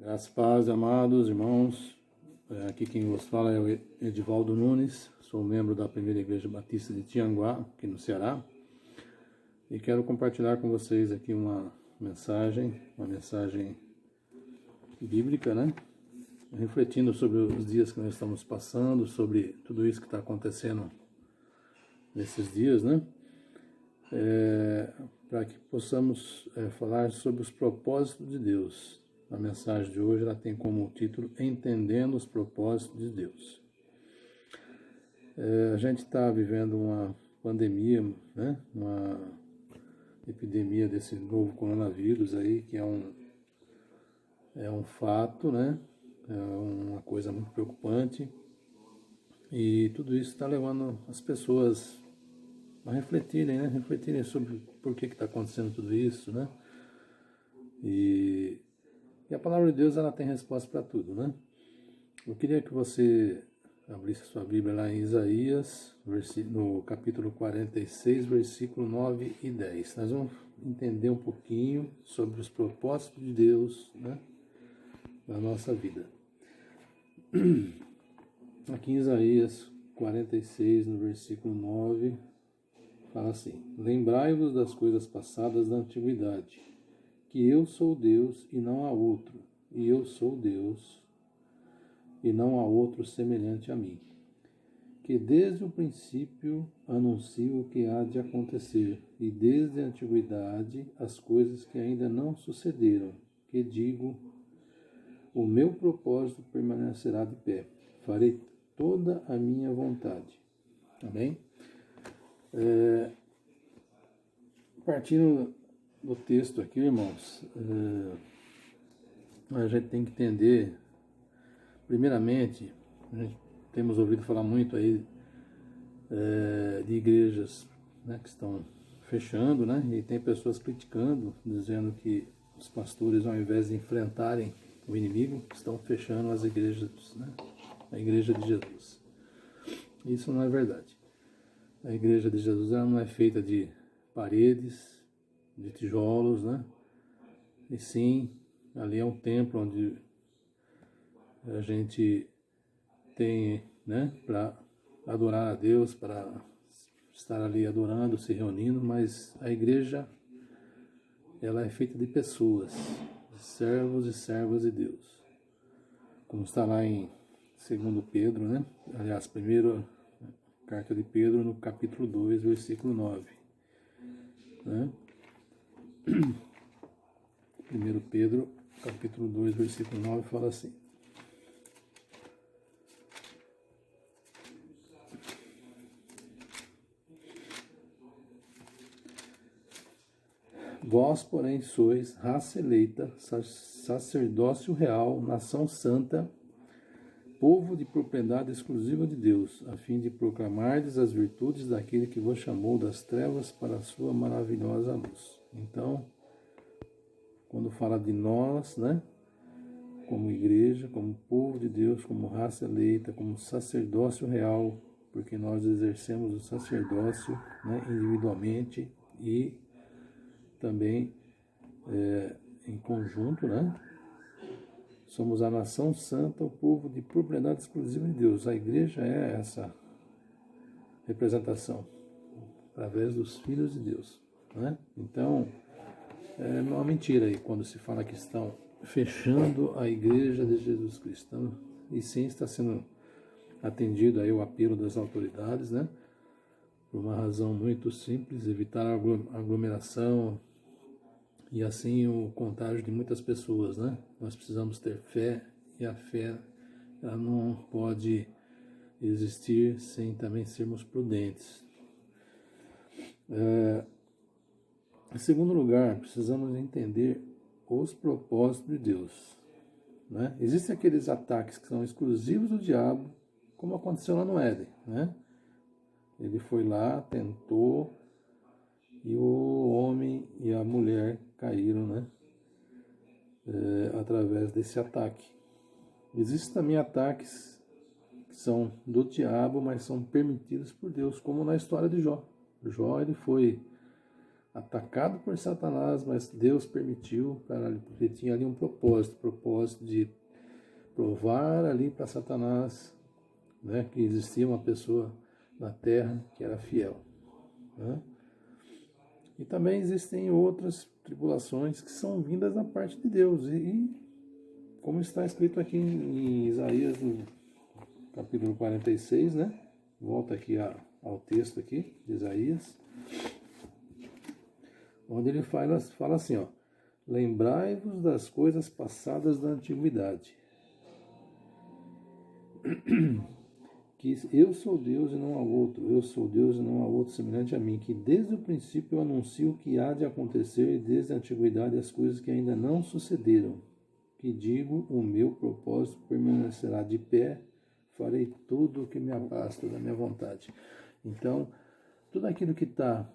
Graças e paz, amados irmãos. Aqui quem vos fala é o Edivaldo Nunes, sou membro da Primeira Igreja Batista de Tianguá, aqui no Ceará, e quero compartilhar com vocês aqui uma mensagem bíblica, né? Refletindo sobre os dias que nós estamos passando, sobre tudo isso que está acontecendo nesses dias, né? Para que possamos falar sobre os propósitos de Deus. A mensagem de hoje ela tem como título Entendendo os Propósitos de Deus. A gente está vivendo uma pandemia, né? Uma epidemia desse novo coronavírus aí, que é um fato, né? É uma coisa muito preocupante. E tudo isso está levando as pessoas a refletirem, né? Refletirem sobre por que está acontecendo tudo isso, né? E a palavra de Deus, ela tem resposta para tudo, né? Eu queria que você abrisse sua Bíblia lá em Isaías, no capítulo 46, versículo 9 e 10. Nós vamos entender um pouquinho sobre os propósitos de Deus, né, na nossa vida. Aqui em Isaías 46, no versículo 9, fala assim: Lembrai-vos das coisas passadas da antiguidade, que eu sou Deus e não há outro, e eu sou Deus e não há outro semelhante a mim, que desde o princípio anuncio o que há de acontecer, e desde a antiguidade as coisas que ainda não sucederam, que digo, o meu propósito permanecerá de pé, farei toda a minha vontade. Amém? Partindo do texto aqui, irmãos, a gente tem que entender, primeiramente, temos ouvido falar muito aí de igrejas, né, que estão fechando, né, e tem pessoas criticando, dizendo que os pastores, ao invés de enfrentarem o inimigo, estão fechando as igrejas, né, a igreja de Jesus. Isso não é verdade. A igreja de Jesus ela não é feita de paredes, de tijolos, né, e sim, ali é um templo onde a gente tem, né, para adorar a Deus, para estar ali adorando, se reunindo, mas a igreja, ela é feita de pessoas, de servos e servas de Deus. Como está lá em 2 Pedro, né? Aliás, primeira carta de Pedro, no capítulo 2, versículo 9. Né? 1 Pedro, capítulo 2, versículo 9, fala assim: Vós, porém, sois raça eleita, sacerdócio real, nação santa, povo de propriedade exclusiva de Deus, a fim de proclamardes as virtudes daquele que vos chamou das trevas para a sua maravilhosa luz. Então, quando fala de nós, né, como igreja, como povo de Deus, como raça eleita, como sacerdócio real, porque nós exercemos o sacerdócio, né, individualmente e também em conjunto, né? Somos a nação santa, o povo de propriedade exclusiva de Deus. A igreja é essa representação, através dos filhos de Deus, né? Então, é uma mentira aí quando se fala que estão fechando a igreja de Jesus Cristo. E sim, está sendo atendido aí o apelo das autoridades, né? Por uma razão muito simples, evitar a aglomeração, e assim o contágio de muitas pessoas, né? Nós precisamos ter fé, e a fé ela não pode existir sem também sermos prudentes. Em segundo lugar, precisamos entender os propósitos de Deus, né? Existem aqueles ataques que são exclusivos do diabo, como aconteceu lá no Éden, né? Ele foi lá, tentou, e o homem e a mulher caíram, né? Através desse ataque. Existem também ataques que são do diabo, mas são permitidos por Deus, como na história de Jó. Jó ele foi atacado por Satanás, mas Deus permitiu, porque tinha ali um propósito de provar ali para Satanás, né, que existia uma pessoa na terra que era fiel, né? E também existem outras tribulações que são vindas da parte de Deus, e como está escrito aqui em Isaías, no capítulo 46, né? Volta aqui ao texto aqui de Isaías, onde ele fala assim, ó: lembrai-vos das coisas passadas da antiguidade, que eu sou Deus e não há outro, eu sou Deus e não há outro semelhante a mim, que desde o princípio eu anuncio o que há de acontecer, e desde a antiguidade as coisas que ainda não sucederam, que digo, o meu propósito permanecerá de pé, farei tudo o que me abasta da minha vontade. Então, tudo aquilo que está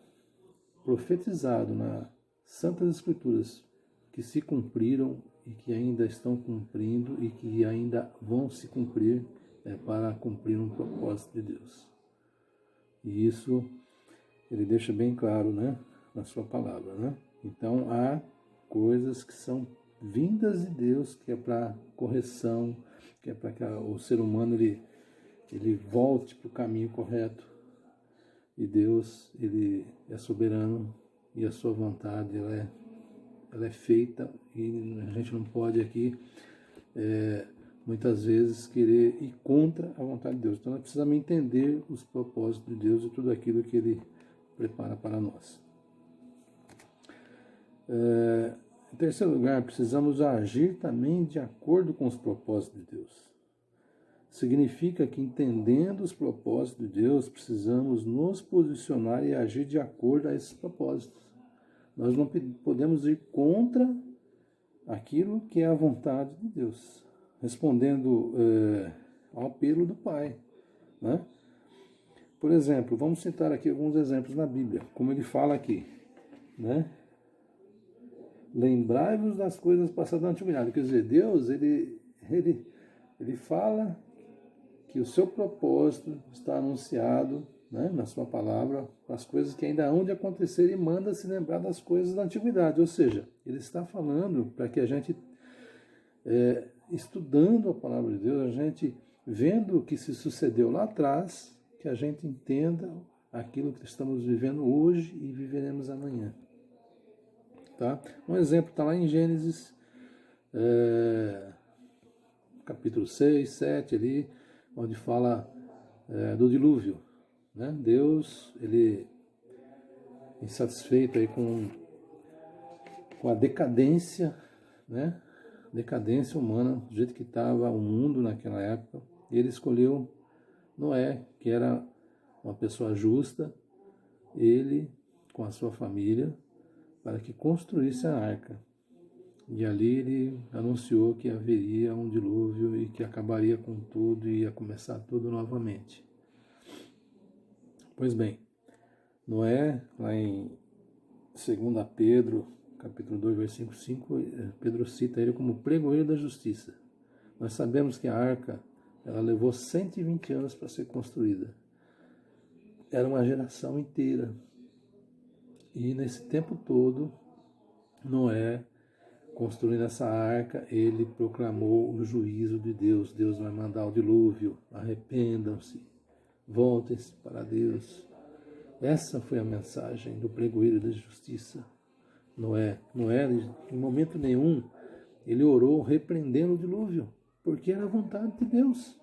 profetizado nas Santas Escrituras, que se cumpriram e que ainda estão cumprindo e que ainda vão se cumprir, para cumprir um propósito de Deus. E isso ele deixa bem claro, né, na sua palavra, né? Então há coisas que são vindas de Deus, que é para correção, que é para que o ser humano ele volte para o caminho correto. E Deus, ele é soberano e a sua vontade ela é feita, e a gente não pode aqui muitas vezes querer ir contra a vontade de Deus. Então nós precisamos entender os propósitos de Deus e tudo aquilo que Ele prepara para nós. Em terceiro lugar, precisamos agir também de acordo com os propósitos de Deus. Significa que, entendendo os propósitos de Deus, precisamos nos posicionar e agir de acordo a esses propósitos. Nós não podemos ir contra aquilo que é a vontade de Deus, respondendo ao apelo do Pai, né? Por exemplo, vamos citar aqui alguns exemplos na Bíblia, como ele fala aqui, né? Lembrai-vos das coisas passadas da antiguidade. Quer dizer, Deus, ele fala que o seu propósito está anunciado, né, na sua palavra, as coisas que ainda hão de acontecer, e manda se lembrar das coisas da antiguidade. Ou seja, ele está falando para que a gente, estudando a palavra de Deus, a gente vendo o que se sucedeu lá atrás, que a gente entenda aquilo que estamos vivendo hoje e viveremos amanhã. Tá? Um exemplo está lá em Gênesis, capítulo 6, 7 ali, onde fala do dilúvio, né? Deus, ele insatisfeito aí com a decadência, né? Decadência humana, do jeito que estava o mundo naquela época, ele escolheu Noé, que era uma pessoa justa, ele com a sua família, para que construísse a arca. E ali ele anunciou que haveria um dilúvio e que acabaria com tudo e ia começar tudo novamente. Pois bem, Noé, lá em 2 Pedro, capítulo 2, versículo 5, Pedro cita ele como pregoeiro da justiça. Nós sabemos que a arca, ela levou 120 anos para ser construída. Era uma geração inteira. E nesse tempo todo, Noé, construindo essa arca, ele proclamou o juízo de Deus. Deus vai mandar o dilúvio, arrependam-se, voltem-se para Deus. Essa foi a mensagem do pregoeiro da justiça, Noé. Noé, em momento nenhum, ele orou repreendendo o dilúvio, porque era a vontade de Deus.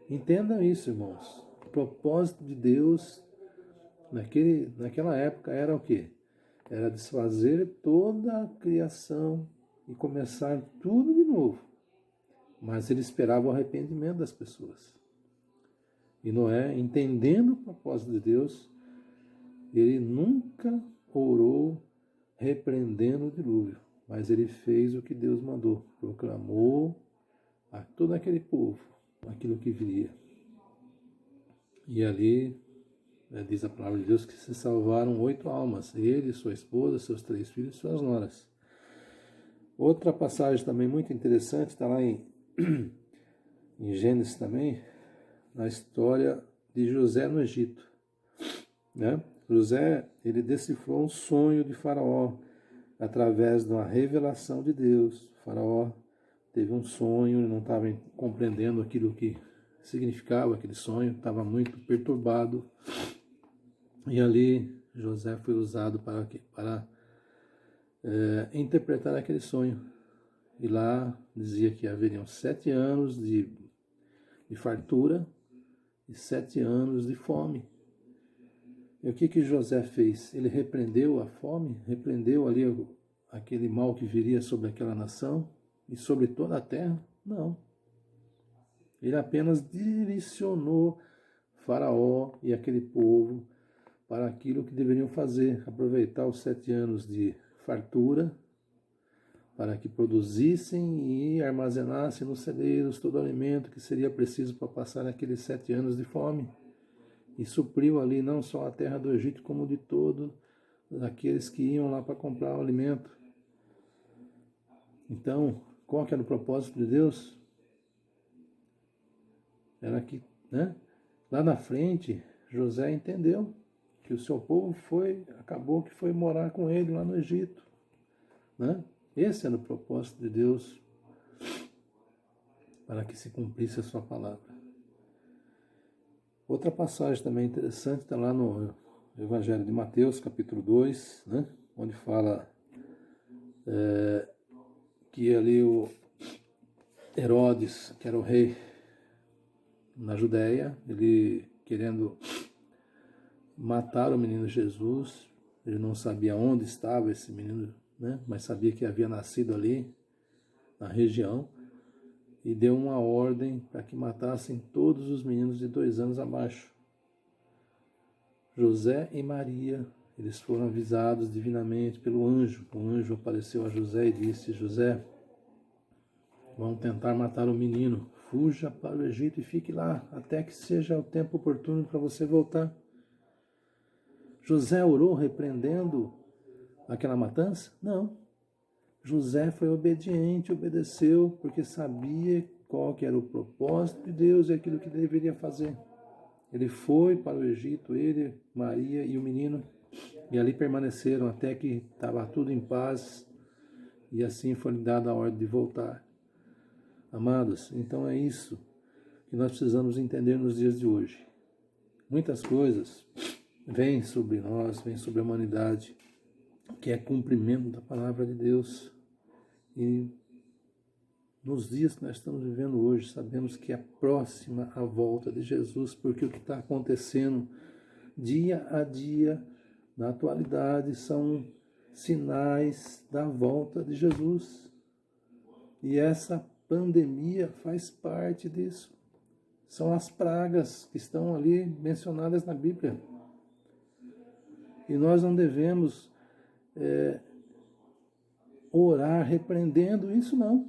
Entendam isso, irmãos. O propósito de Deus naquela época era o quê? Era desfazer toda a criação e começar tudo de novo. Mas ele esperava o arrependimento das pessoas. E Noé, entendendo o propósito de Deus, ele nunca orou repreendendo o dilúvio, mas ele fez o que Deus mandou, proclamou a todo aquele povo aquilo que viria. E ali, diz a palavra de Deus que se salvaram 8 almas, ele, sua esposa, seus 3 filhos e suas noras. Outra passagem também muito interessante está lá em Gênesis também, na história de José no Egito, né? José, ele decifrou um sonho de Faraó através de uma revelação de Deus. O Faraó teve um sonho, ele não estava compreendendo aquilo que significava aquele sonho, estava muito perturbado. E ali José foi usado para quê? Para interpretar aquele sonho. E lá dizia que haveriam 7 anos de fartura e 7 anos de fome. E o que José fez? Ele repreendeu a fome, repreendeu ali aquele mal que viria sobre aquela nação e sobre toda a terra? Não. Ele apenas direcionou Faraó e aquele povo para aquilo que deveriam fazer, aproveitar os 7 anos de fartura, para que produzissem e armazenassem nos celeiros todo o alimento que seria preciso para passar aqueles 7 anos de fome. E supriu ali não só a terra do Egito, como de todos aqueles que iam lá para comprar o alimento. Então, qual que era o propósito de Deus? Era que, lá na frente, José entendeu que o seu povo acabou que foi morar com ele lá no Egito. Esse era o propósito de Deus, para que se cumprisse a sua palavra. Outra passagem também interessante está lá no Evangelho de Mateus, capítulo 2, onde fala que ali o Herodes, que era o rei na Judéia, ele querendo matar o menino Jesus, ele não sabia onde estava esse menino, mas sabia que havia nascido ali na região, e deu uma ordem para que matassem todos os meninos de 2 anos abaixo. José e Maria, eles foram avisados divinamente pelo anjo. O anjo apareceu a José e disse: José, vão tentar matar o menino, fuja para o Egito e fique lá, até que seja o tempo oportuno para você voltar. José orou repreendendo aquela matança? Não. José foi obediente, obedeceu, porque sabia qual que era o propósito de Deus e aquilo que ele deveria fazer. Ele foi para o Egito, ele, Maria e o menino, e ali permaneceram até que estava tudo em paz, e assim foi dada a ordem de voltar. Amados, então é isso que nós precisamos entender nos dias de hoje. Muitas coisas vêm sobre nós, vêm sobre a humanidade, que é cumprimento da palavra de Deus. E nos dias que nós estamos vivendo hoje, sabemos que é próxima a volta de Jesus, porque o que está acontecendo dia a dia, na atualidade, são sinais da volta de Jesus. E essa pandemia faz parte disso. São as pragas que estão ali mencionadas na Bíblia. E nós não devemos orar repreendendo isso, não.